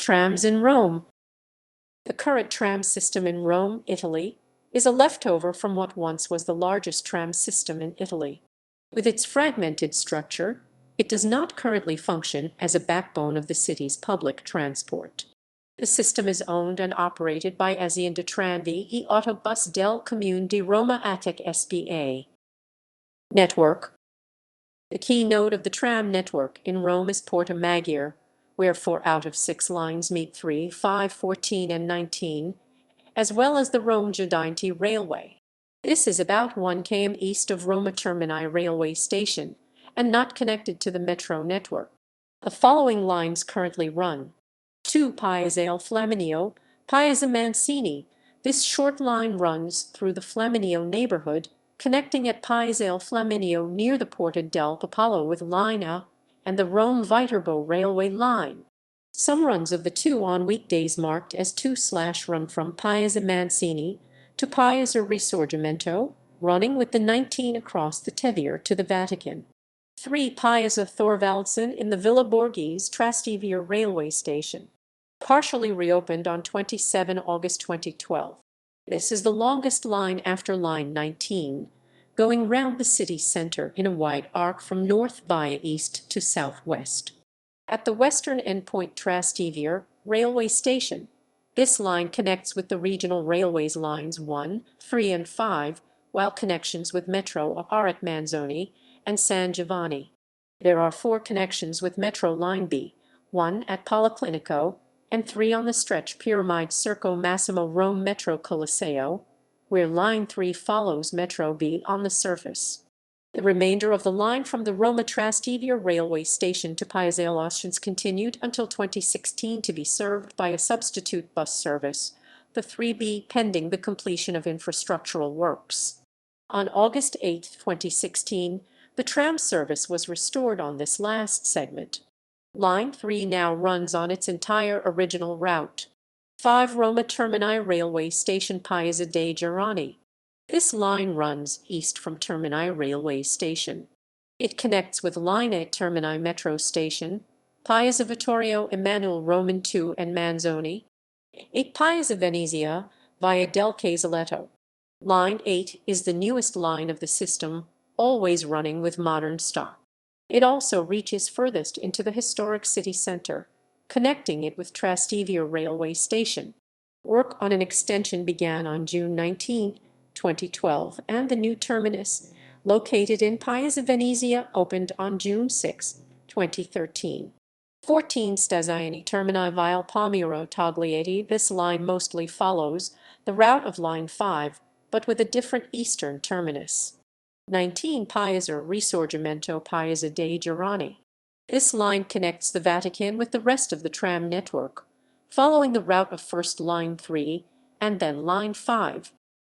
Trams in Rome. The current tram system in Rome, Italy, is a leftover from what once was the largest tram system in Italy. With its fragmented structure, it does not currently function as a backbone of the city's public transport. The system is owned and operated by Azienda Tranvie e Autobus del Comune di Roma ATAC SpA. Network. The keynote of the tram network in Rome is Porta Maggiore, where 4 out of 6 lines meet 3, 5, 14, and 19, as well as the Rome Giudinti Railway. This is about 1 km east of Roma Termini railway station and not connected to the metro network. The following lines currently run. 2 Piazzale Flaminio, Piazza Mancini. This short line runs through the Flaminio neighborhood, connecting at Piazzale Flaminio near the Porta del Popolo with Line A and the Rome-Viterbo railway line. Some runs of the 2 on weekdays marked as 2/ run from Piazza Mancini to Piazza Risorgimento, running with the 19 across the Tevere to the Vatican. 3 Piazza Thorvaldsen in the Villa Borghese Trastevere railway station. Partially reopened on 27 August 2012. This is the longest line after line 19, going round the city center in a wide arc from north by east to southwest. At the western endpoint Trastevere railway station, this line connects with the regional railways lines 1, 3, and 5, while connections with Metro are at Manzoni and San Giovanni. There are 4 connections with Metro Line B, 1 at Policlinico, and 3 on the stretch Pyramide Circo Massimo Rome Metro Coliseo, where Line 3 follows Metro B on the surface. The remainder of the line from the Roma Trastevere railway station to Piazzale Ostians continued until 2016 to be served by a substitute bus service, the 3B, pending the completion of infrastructural works. On August 8, 2016, the tram service was restored on this last segment. Line 3 now runs on its entire original route. 5 Roma Termini railway station Piazza dei Girani. This line runs east from Termini railway station. It connects with Line 8 Termini metro station, Piazza Vittorio Emanuele Roman 2 and Manzoni, 8 Piazza Venezia via del Casaletto. Line 8 is the newest line of the system, always running with modern stock. It also reaches furthest into the historic city center, connecting it with Trastevere railway station. Work on an extension began on June 19, 2012, and the new terminus, located in Piazza Venezia, opened on June 6, 2013. 14 Stazioni Termini via Palmiro Togliatti. This line mostly follows the route of Line 5, but with a different eastern terminus. 19 Piazza Risorgimento Piazza dei Girani. This line connects the Vatican with the rest of the tram network, following the route of first Line 3 and then Line 5.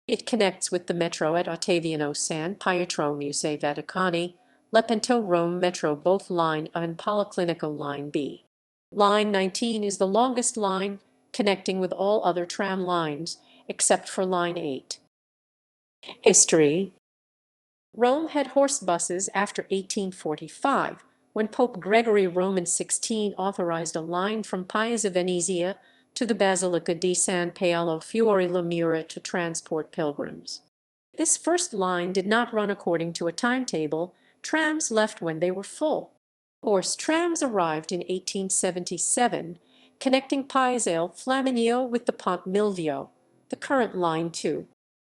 It connects with the metro at Ottaviano San Pietro Musei Vaticani, Lepento Rome Metro both Line A and Policlinico Line B. Line 19 is the longest line, connecting with all other tram lines, except for Line 8. History. Rome had horse buses after 1845, when Pope Gregory Roman XVI authorized a line from Piazza Venezia to the Basilica di San Paolo Fuori le Mura to transport pilgrims. This first line did not run according to a timetable. Trams left when they were full. Horse trams arrived in 1877, connecting Piazzale Flaminio with the Pont Milvio, the current Line 2.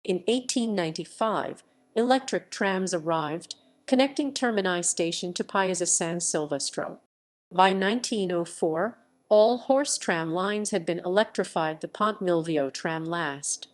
In 1895, electric trams arrived, connecting Termini station to Piazza San Silvestro. By 1904, all horse tram lines had been electrified, the Pont Milvio tram last.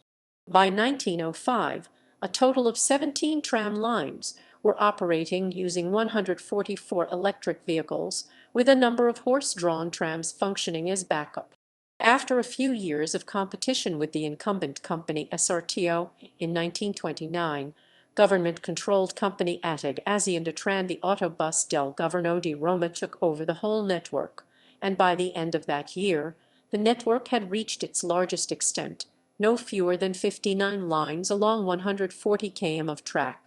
By 1905, a total of 17 tram lines were operating using 144 electric vehicles, with a number of horse-drawn trams functioning as backup. After a few years of competition with the incumbent company SRTO in 1929, government-controlled company ATAC Azienda Tranvie Autobus del Governo di Roma took over the whole network, and by the end of that year, the network had reached its largest extent, no fewer than 59 lines along 140 km of track.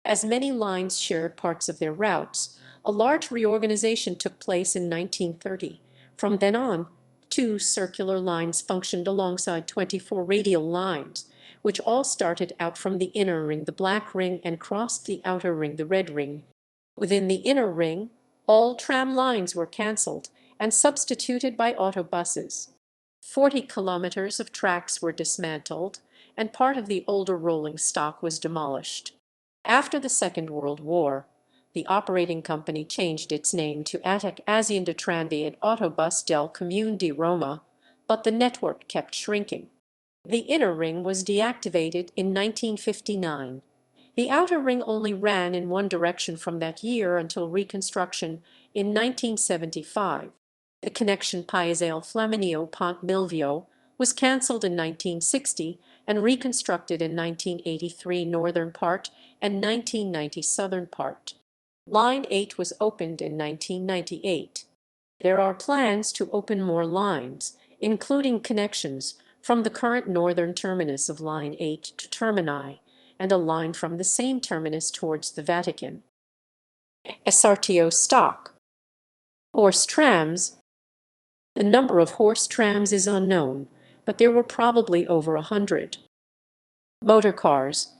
As many lines shared parts of their routes, a large reorganization took place in 1930. From then on, 2 circular lines functioned alongside 24 radial lines, which all started out from the inner ring, the black ring, and crossed the outer ring, the red ring. Within the inner ring, all tram lines were cancelled and substituted by autobuses. 40 kilometers of tracks were dismantled, and part of the older rolling stock was demolished. After the Second World War, the operating company changed its name to ATAC Azienda Tranvie and Autobus del Comune di Roma, but the network kept shrinking. The inner ring was deactivated in 1959. The outer ring only ran in one direction from that year until reconstruction in 1975. The connection Paesale Flaminio Pont Milvio was cancelled in 1960 and reconstructed in 1983 northern part and 1990 southern part. Line 8 was opened in 1998. There are plans to open more lines, including connections from the current northern terminus of Line 8 to Termini, and a line from the same terminus towards the Vatican. SRTO stock. Horse trams. The number of horse trams is unknown, but there were probably over 100. Motor cars.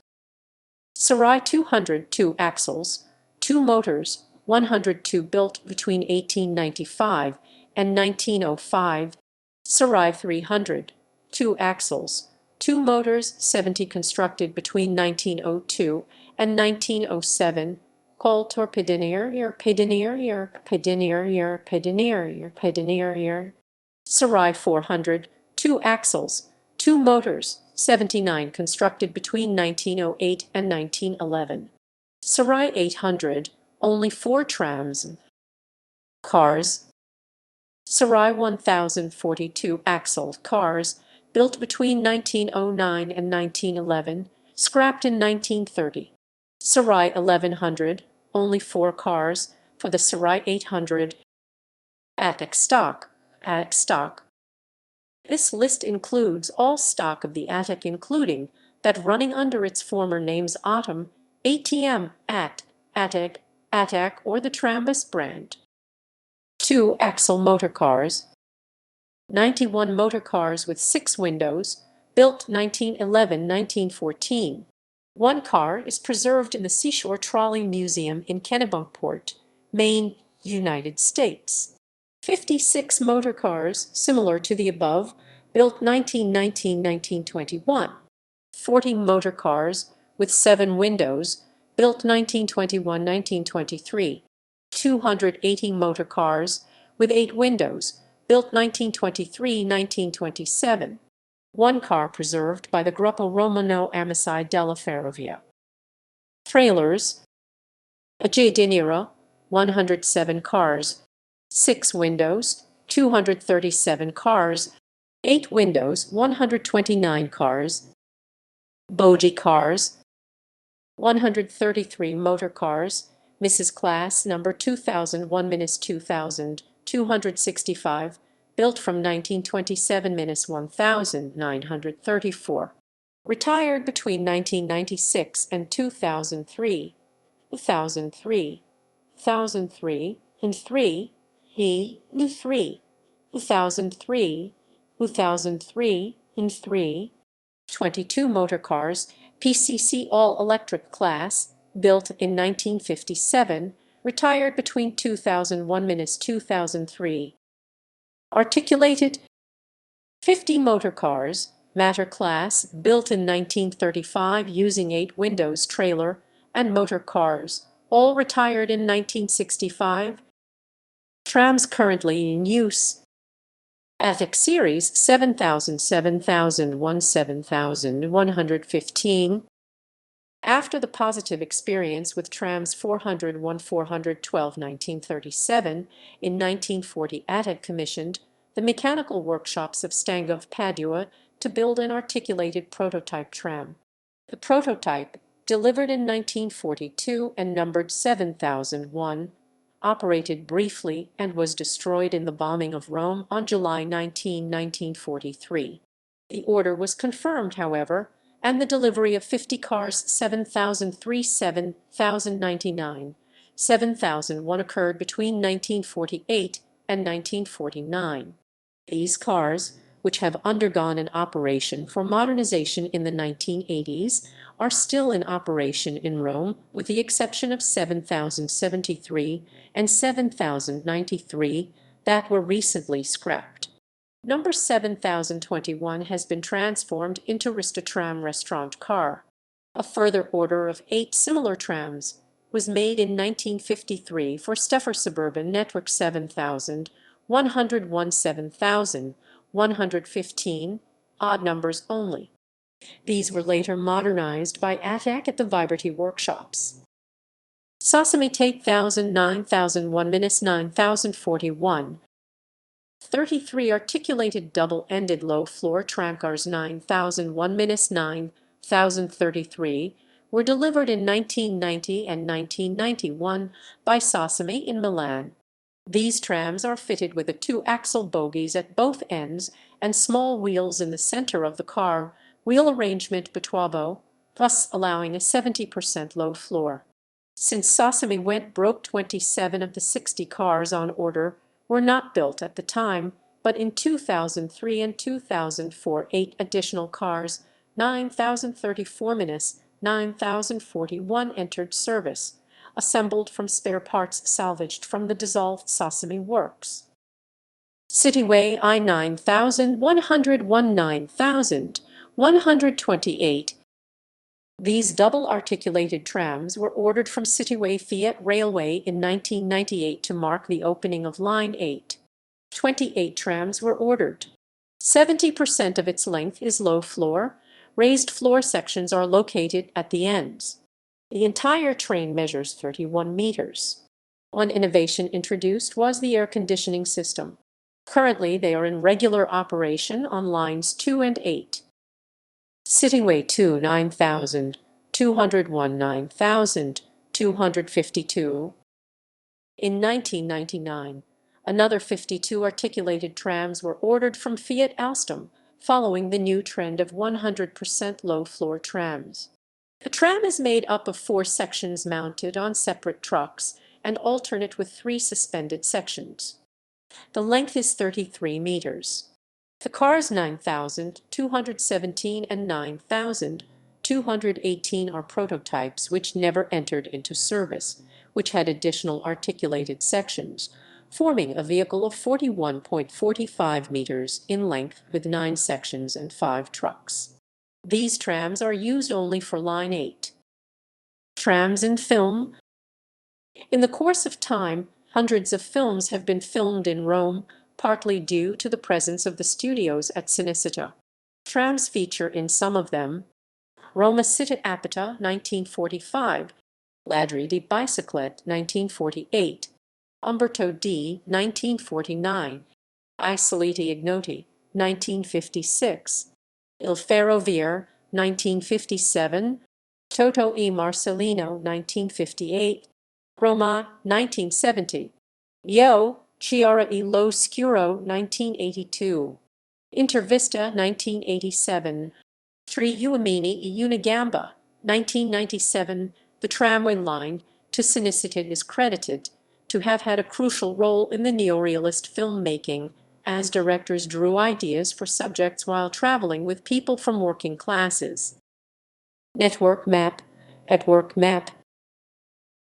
Sarai 200 2 axles, 2 motors, 102 built between 1895 and 1905. Sarai 300, 2 axles, 2 motors, 70 constructed between 1902 and 1907. Col Pedinier. Sarai 400, 2 axles, 2 motors, 79 constructed between 1908 and 1911. Sarai 800, only 4 trams. Cars. Sarai 1042 axle cars, built between 1909 and 1911, scrapped in 1930. Sarai 1100, only 4 cars, for the Sarai 800. ATAC stock. ATAC stock. This list includes all stock of the ATAC, including that running under its former names Autumn, ATM, ATAC, ATAC, or the Trambus brand. 2 axle motor cars. 91 motor cars with 6 windows, built 1911-1914. 1 car is preserved in the Seashore Trolley Museum in Kennebunkport, Maine, United States. 56 motor cars, similar to the above, built 1919-1921. 40 motor cars with 7 windows, built 1921-1923. 280 motor cars with 8 windows, built 1923-1927. 1 car preserved by the Gruppo Romano Amasai della Ferrovia. Trailers. A Giardiniera, 107 cars, 6 windows, 237 cars, 8 windows, 129 cars. Bogie cars. 133 motor cars, Mrs. Class number 2001-2000, 265, built from 1927-1934. Retired between 1996 and 2003. 2003, 2003, and 3, he, 3, 2003, 2003, and 3. 22 motor cars, PCC all-electric class, built in 1957, retired between 2001-2003. Articulated. 50 motor cars, Matter class, built in 1935 using 8 windows trailer and motor cars, all retired in 1965. Trams currently in use. ATAC Series 7000, 7001, 7115. After the positive experience with Trams 400, 412, 1937, in 1940 ATAC commissioned the mechanical workshops of Stanga of Padua to build an articulated prototype tram. The prototype, delivered in 1942 and numbered 7001, operated briefly and was destroyed in the bombing of Rome on July 19, 1943. The order was confirmed, however, and the delivery of 50 cars 7003, 7099, 7001 occurred between 1948 and 1949. These cars, which have undergone an operation for modernization in the 1980s, are still in operation in Rome, with the exception of 7073 and 7093 that were recently scrapped. Number 7021 has been transformed into Tram restaurant car. A further order of 8 similar trams was made in 1953 for Stuffer Suburban Network 7000, 101 7115, odd numbers only. These were later modernized by ATAC at the Viberty workshops. Sasami Tate 1000 9001-9041, 33 articulated double-ended low-floor tramcars 9001-9033 were delivered in 1990 and 1991 by Sasami in Milan. These trams are fitted with a 2-axle bogies at both ends and small wheels in the center of the car, wheel arrangement Betoabo, thus allowing a 70% low floor. Since Sasami went broke, 27 of the 60 cars on order were not built at the time, but in 2003 and 2004 8 additional cars, 9034-9041 entered service, assembled from spare parts salvaged from the dissolved Sasami works. Cityway I 9101 9128. These double-articulated trams were ordered from Cityway Fiat Railway in 1998 to mark the opening of Line 8. 28 trams were ordered. 70% of its length is low floor. Raised floor sections are located at the ends. The entire train measures 31 meters. One innovation introduced was the air conditioning system. Currently, they are in regular operation on lines 2 and 8. Cityway 2 9000, 201 9252. In 1999, another 52 articulated trams were ordered from Fiat Alstom, following the new trend of 100% low-floor trams. The tram is made up of 4 sections mounted on separate trucks and alternate with 3 suspended sections. The length is 33 meters. The cars 9217 and 9218 are prototypes which never entered into service, which had additional articulated sections, forming a vehicle of 41.45 meters in length with 9 sections and 5 trucks. These trams are used only for Line 8. Trams in film. In the course of time, hundreds of films have been filmed in Rome, partly due to the presence of the studios at Cinecittà. Trams feature in some of them: Roma Città Apata, 1945, Ladri di Biciclette, 1948, Umberto D., 1949, I Soliti Ignoti, 1956, Il Ferroviere, 1957, Toto e Marcellino, 1958, Roma, 1970, Io, Chiara e lo Scuro, 1982, Intervista, 1987, Tre Uomini e una Gamba, 1997. The tramway line to Cinecittà is credited to have had a crucial role in the neorealist filmmaking, as directors drew ideas for subjects while traveling with people from working classes. Network map. At work map,